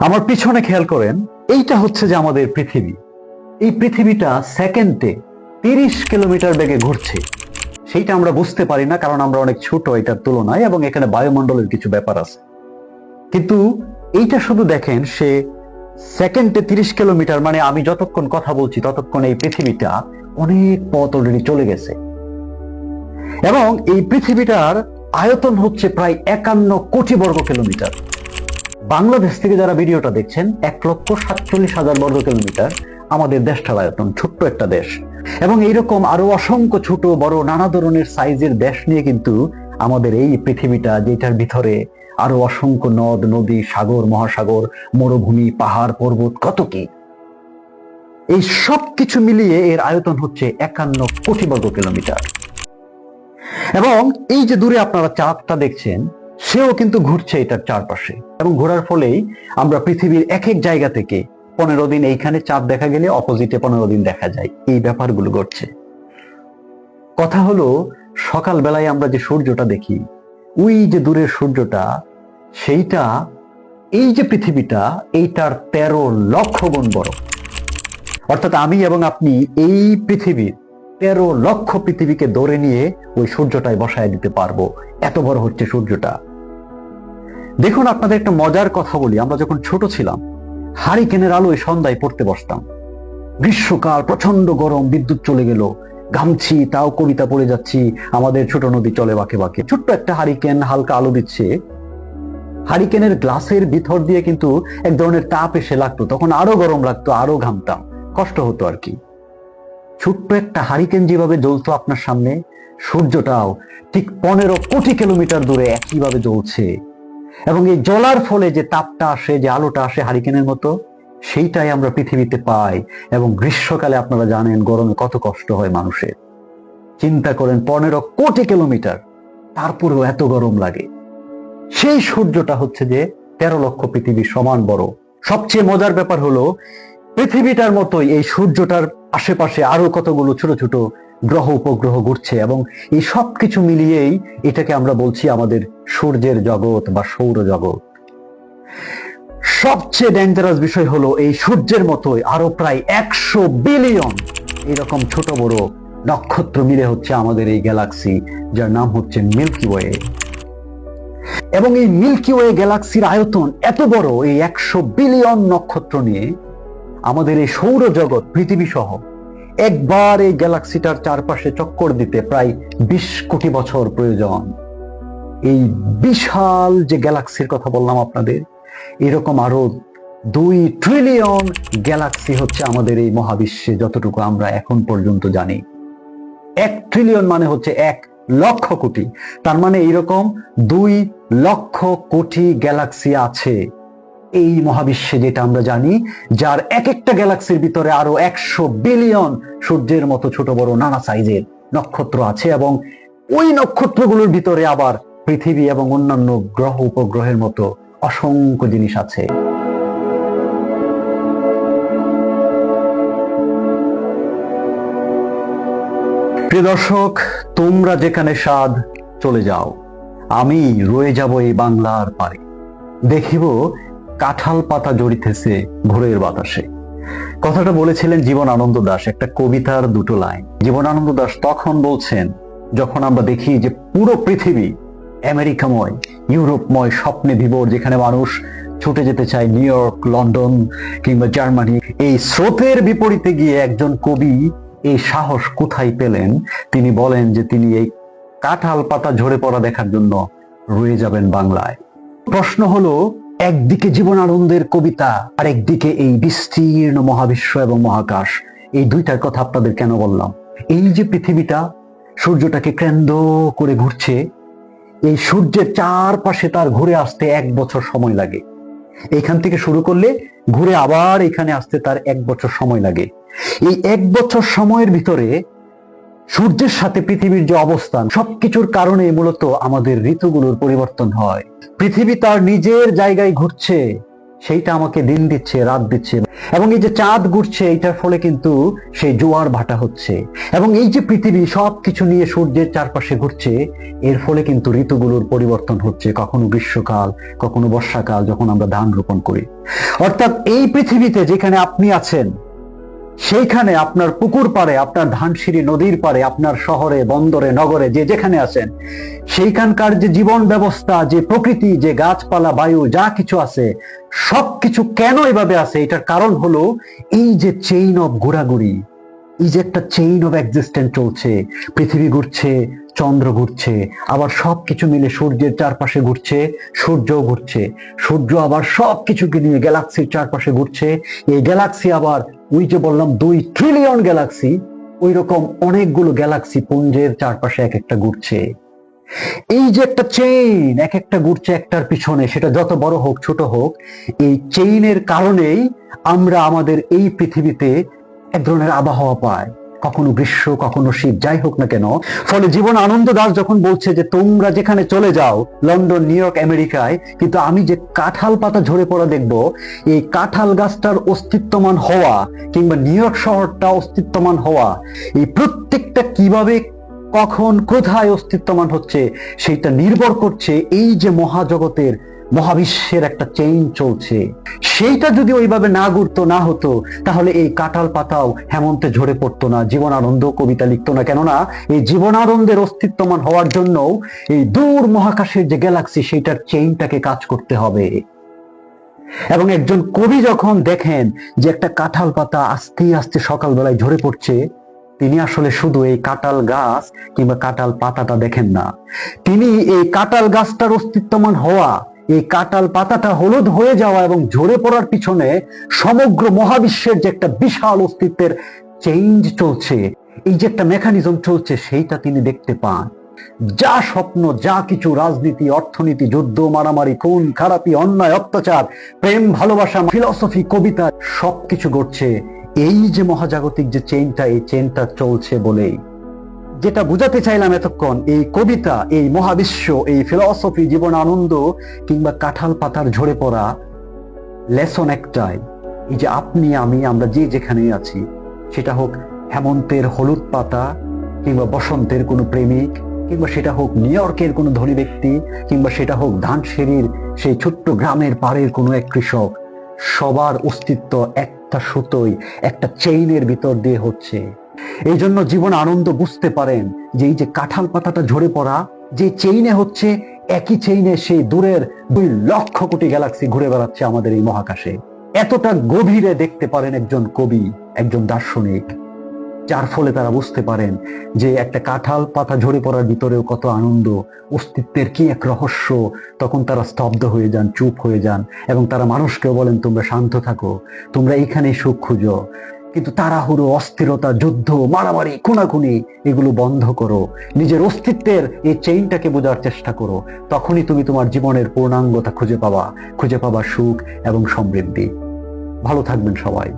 আমার পিছনে খেয়াল করেন, এইটা হচ্ছে যে আমাদের পৃথিবী। এই পৃথিবীটা সেকেন্ডে 30 কিলোমিটার বেগে ঘুরছে। সেইটা আমরা বুঝতে পারি না, কারণ আমরা অনেক ছোট এটার তুলনায়, এবং এখানে বায়ুমণ্ডলের কিছু ব্যাপার আছে। কিন্তু এইটা শুধু দেখেন, সে সেকেন্ডে 30 কিলোমিটার, মানে আমি যতক্ষণ কথা বলছি ততক্ষণ এই পৃথিবীটা অনেক পথ অলরেডি চলে গেছে। এবং এই পৃথিবীটার আয়তন হচ্ছে প্রায় 51 কোটি বর্গ কিলোমিটার। বাংলাদেশ থেকে যারা ভিডিওটা দেখছেন, 1,47,000 বর্গ কিলোমিটার আমাদের দেশটার আয়তন। ছোট্ট একটা দেশ। এবং এইরকম আরো অসংখ্য ছোট বড় নানা ধরনের সাইজের দেশ নিয়ে কিন্তু আমাদের এই পৃথিবীটা, যেটার ভিতরে আরো অসংখ্য নদ নদী, সাগর মহাসাগর, মরুভূমি, পাহাড় পর্বত, কত কি, এই সব কিছু মিলিয়ে এর আয়তন হচ্ছে 51 কোটি বর্গ কিলোমিটার। এবং এই যে দূরে আপনারা চাঁদটা দেখছেন, সেও কিন্তু ঘুরছে এটার চারপাশে। এবং ঘোরার ফলেই আমরা পৃথিবীর এক এক জায়গা থেকে 15 দিন এইখানে চাঁদ দেখা গেলে অপোজিটে 15 দিন দেখা যায়। এই ব্যাপারগুলো ঘটছে। কথা হলো, সকাল বেলায় আমরা যে সূর্যটা দেখি, ওই যে দূরের সূর্যটা, সেইটা এই যে পৃথিবীটা, এইটার 13 লক্ষ গুণ বড়। অর্থাৎ আমি এবং আপনি এই পৃথিবীর 13 লক্ষ পৃথিবীকে ধরে নিয়ে ওই সূর্যটায় বসায় দিতে পারবো। এত বড় হচ্ছে সূর্যটা। দেখুন, আপনাদের একটা মজার কথা বলি। আমরা যখন ছোট ছিলাম, হারিকেনের আলোয় সন্ধ্যায় পড়তে বসতাম। গ্রীষ্মকাল, প্রচন্ড গরম, বিদ্যুৎ চলে গেল, ঘামছি, তাও কবিতা পড়ে যাচ্ছি। আমাদের ছোট নদী চলে বাঁকে বাঁকে। ছোট্ট একটা হারিকেন হালকা আলো দিচ্ছে। হারিকেনের গ্লাসের ভিতর দিয়ে কিন্তু এক ধরনের তাপ এসে লাগতো, তখন আরো গরম লাগতো, আরো ঘামতাম, কষ্ট হতো আর কি। ছোট্ট একটা হারিকেন যেভাবে জ্বলতো আপনার সামনে, সূর্যটাও ঠিক 15 কোটি কিলোমিটার দূরে একইভাবে জ্বলছে। এবং এই জ্বলার ফলে যে তাপটা আসে, যে আলোটা আসে হারিকেনের মতো, সেইটাই আমরা পৃথিবীতে পাই। এবং গ্রীষ্মকালে আপনারা জানেন গরমে কত কষ্ট হয় মানুষের। চিন্তা করেন, 15 কোটি কিলোমিটার, তারপরেও এত গরম লাগে। সেই সূর্যটা হচ্ছে যে 13 লক্ষ পৃথিবীর সমান বড়। সবচেয়ে মজার ব্যাপার হলো, পৃথিবীটার মতোই এই সূর্যটার আশেপাশে আরো কতগুলো ছোট ছোট গ্রহ উপগ্রহ ঘুরছে। এবং এই সব কিছু মিলিয়েই এটাকে আমরা বলছি আমাদের সূর্যের জগৎ বা সৌরজগৎ। সবচেয়ে ডেঞ্জারাস বিষয় হলো, এই সূর্যের মতোই আরো প্রায় 100 বিলিয়ন এরকম ছোট বড় নক্ষত্র মিলে হচ্ছে আমাদের এই গ্যালাক্সি, যার নাম হচ্ছে মিল্কি ওয়ে। এবং এই মিল্কি ওয়ে গ্যালাক্সির আয়তন এত বড়, এই 100 বিলিয়ন নক্ষত্র নিয়ে আমাদের এই সৌরজগৎ পৃথিবী সহ একবার এই গ্যালাক্সিটার চারপাশে চক্কর দিতে প্রায় 20 কোটি বছর প্রয়োজন। এই বিশাল যে গ্যালাক্সির কথা বললাম আপনাদের, এরকম আরো 2 ট্রিলিয়ন গ্যালাক্সি হচ্ছে আমাদের এই মহাবিশ্বে, যতটুকু আমরা এখন পর্যন্ত জানি। 1 ট্রিলিয়ন মানে হচ্ছে 1 লক্ষ কোটি। তার মানে এইরকম 2 লক্ষ কোটি গ্যালাক্সি আছে এই মহাবিশ্বে, যেটা আমরা জানি, যার এক একটা গ্যালাক্সির ভিতরে আরো 100 বিলিয়ন সূর্যের মতো ছোট বড় নানা সাইজের নক্ষত্র আছে। এবং ওই নক্ষত্রগুলোর ভিতরে আবার পৃথিবী এবং অন্যান্য গ্রহ উপগ্রহের মতো অসংখ্য জিনিস আছে। প্রিয় দর্শক, তোমরা যেখানে সাধ চলে যাও, আমি রয়ে যাব এই বাংলার পারে। দেখিব কাঁঠাল পাতা জড়িতেছে ভোরের বাতাসে। কথাটা বলেছিলেন জীবনানন্দ দাশ, একটা কবিতার 2টো লাইন। জীবনানন্দ দাশ তখন বলছেন, যখন আমরা দেখি যে পুরো পৃথিবী আমেরিকাময়, ইউরোপময় স্বপ্নে বিভোর, যেখানে মানুষ ছুটে যেতে চায় নিউ ইয়র্ক, লন্ডন কিংবা জার্মানি। এই স্রোতের বিপরীতে গিয়ে একজন কবি এই সাহস কোথায় পেলেন? তিনি বলেন যে তিনি এই কাঁঠাল পাতা ঝরে পড়া দেখার জন্য রয়ে যাবেন বাংলায়। প্রশ্ন হলো, একদিকে জীবনানন্দের কবিতা, আর একদিকে এই বিস্তীর্ণ মহাবিশ্ব এবং মহাকাশ। এই দুইটার কথা আপনাদের কেন বললাম? এই যে পৃথিবীটা সূর্যটাকে কেন্দ্র করে ঘুরছে, এই সূর্যের চারপাশে তার ঘুরে আসতে 1 বছর সময় লাগে। এইখান থেকে শুরু করলে ঘুরে আবার এখানে আসতে তার 1 বছর সময় লাগে। এই 1 বছর সময়ের ভিতরে সূর্যের সাথে পৃথিবীর যে অবস্থান, সবকিছুর কারণে মূলত আমাদের ঋতুগুলোর পরিবর্তন হয়। পৃথিবী তার নিজের জায়গায় ঘুরছে, সেইটা আমাকে দিন দিচ্ছে, রাত দিচ্ছে। এবং এই যে চাঁদ ঘুরছে, এইটার ফলে কিন্তু সেই জোয়ার ভাটা হচ্ছে। এবং এই যে পৃথিবী সবকিছু নিয়ে সূর্যের চারপাশে ঘুরছে, এর ফলে কিন্তু ঋতুগুলোর পরিবর্তন হচ্ছে, কখনো গ্রীষ্মকাল, কখনো বর্ষাকাল, যখন আমরা ধান রোপণ করি। অর্থাৎ এই পৃথিবীতে যেখানে আপনি আছেন, সেইখানে আপনার পুকুর পাড়ে, আপনার ধানসিঁড়ি নদীর পাড়ে, আপনার শহরে, বন্দরে, নগরে, যে যেখানে আছেন, সেইখানকার যে জীবন ব্যবস্থা, যে প্রকৃতি, যে গাছপালা, বায়ু, যা কিছু আছে, সবকিছু কেন এভাবে আছে, এটার কারণ হলো এই যে চেইন অফ ঘোরাঘুরি, এই যে একটা চেইন অফ এক্সিস্টেন্স চলছে। পৃথিবী ঘুরছে, চন্দ্র ঘুরছে, আবার সবকিছু মিলে সূর্যের চারপাশে ঘুরছে, সূর্য ঘুরছে, সূর্য আবার সবকিছুকে নিয়ে গ্যালাক্সির চারপাশে ঘুরছে। এই গ্যালাক্সি আবার ওই যে বললাম 2 ট্রিলিয়ন গ্যালাক্সি, ওই রকম অনেকগুলো গ্যালাক্সি পুঞ্জের চারপাশে এক একটা ঘুরছে। এই যে একটা চেইন এক একটা ঘুরছে একটার পিছনে, সেটা যত বড় হোক ছোট হোক, এই চেইনের কারণেই আমরা আমাদের এই পৃথিবীতে এক ধরনের আবহাওয়া পাই, কখনো গ্রীষ্ম, কখনো শীত, যাই হোক না কেন। ফলে জীবন আনন্দ দাস যখন বলছে যে তোমরা যেখানে চলে যাও, লন্ডন, নিউ ইয়র্ক, আমেরিকায়, কিন্তু আমি যে কাঁঠাল পাতা ঝরে পড়া দেখবো, এই কাঁঠাল গাছটার অস্তিত্বমান হওয়া কিংবা নিউ ইয়র্ক শহরটা অস্তিত্বমান হওয়া, এই প্রত্যেকটা কিভাবে, কখন, কোথায় অস্তিত্বমান হচ্ছে, সেইটা নির্ভর করছে এই যে মহাজগতের, মহাবিশ্বের একটা চেইন চলছে। সেইটা যদি ওইভাবে না ঘুরতো, না হতো, তাহলে এই কাঁঠাল পাতাও হেমন্তে ঝরে পড়তো না, জীবনানন্দ কবিতা লিখতো না। কেননা এই জীবনানন্দের অস্তিত্বমান হওয়ার জন্য এই দূর মহাকাশের যে গ্যালাক্সি, সেইটার চেইনটাকে কাজ করতে হবে। এবং একজন কবি যখন দেখেন যে একটা কাঁঠাল পাতা আস্তে আস্তে সকালবেলায় ঝরে পড়ছে, তিনি আসলে শুধু এই কাঁঠাল গাছ কিংবা কাঁঠাল পাতাটা দেখেন না, তিনি এই কাঁঠাল গাছটার অস্তিত্বমান হওয়া, এই কাঁঠাল পাতাটা হলুদ হয়ে যাওয়া এবং ঝরে পড়ার পিছনে সমগ্র মহাবিশ্বের যে একটা বিশাল অস্তিত্বের চেঞ্জ চলছে, এই যে একটা মেকানিজম চলছে, সেইটা তিনি দেখতে পান। যা স্বপ্ন, যা কিছু, রাজনীতি, অর্থনীতি, যুদ্ধ, মারামারি, খুন খারাপি, অন্যায়, অত্যাচার, প্রেম, ভালোবাসা, ফিলসফি, কবিতা, সবকিছু ঘটছে এই যে মহাজাগতিক যে চেইনটা, এই চেইনটা চলছে বলেই। যেটা বুঝাতে চাইলাম এতক্ষণ, এই কবিতা, এই মহাবিশ্ব, এই ফিলসফি, জীবন আনন্দ কিংবা কাঁঠাল পাতার ঝরে পড়া, লেসন একটাই, এই যে আপনি আমি আমরা যে যেখানে আছি, সেটা হোক হেমন্তের হলুদ পাতা কিংবা বসন্তের কোনো প্রেমিক, কিংবা সেটা হোক নিউ ইয়র্কের কোনো ধনী ব্যক্তি, কিংবা সেটা হোক ধানসিঁড়ির সেই ছোট্ট গ্রামের পাড়ের কোনো এক কৃষক, সবার অস্তিত্ব একটা সুতোই, একটা চেইনের ভিতর দিয়ে হচ্ছে। এই জন্য জীবন আনন্দ বুঝতে পারেন যে এই যে কাঁঠাল পাতাটা ঝরে পড়া যে চেইনে হচ্ছে, একই চেইনে সেই দূরের 2 লক্ষ কোটি গ্যালাক্সি ঘুরে বেড়াচ্ছে আমাদের এই মহাকাশে। এতটা গভীরে দেখতে পারেন একজন কবি, একজন দার্শনিক, যার ফলে তারা বুঝতে পারেন যে একটা কাঁঠাল পাতা ঝরে পড়ার ভিতরেও কত আনন্দ, অস্তিত্বের কি এক রহস্য। তখন তারা স্তব্ধ হয়ে যান, চুপ হয়ে যান, এবং তারা মানুষকেও বলেন তোমরা শান্ত থাকো, তোমরা এইখানেই সুখ খুঁজো, কিন্তু তাড়াহুড়ো, অস্থিরতা, যুদ্ধ, মারামারি, খুনাখুনি, এগুলো বন্ধ করো, নিজের অস্তিত্বের এই চেইনটাকে বোঝার চেষ্টা করো। তখনই তুমি তোমার জীবনের পূর্ণাঙ্গতা খুঁজে পাবা সুখ এবং সমৃদ্ধি। ভালো থাকবেন সবাই।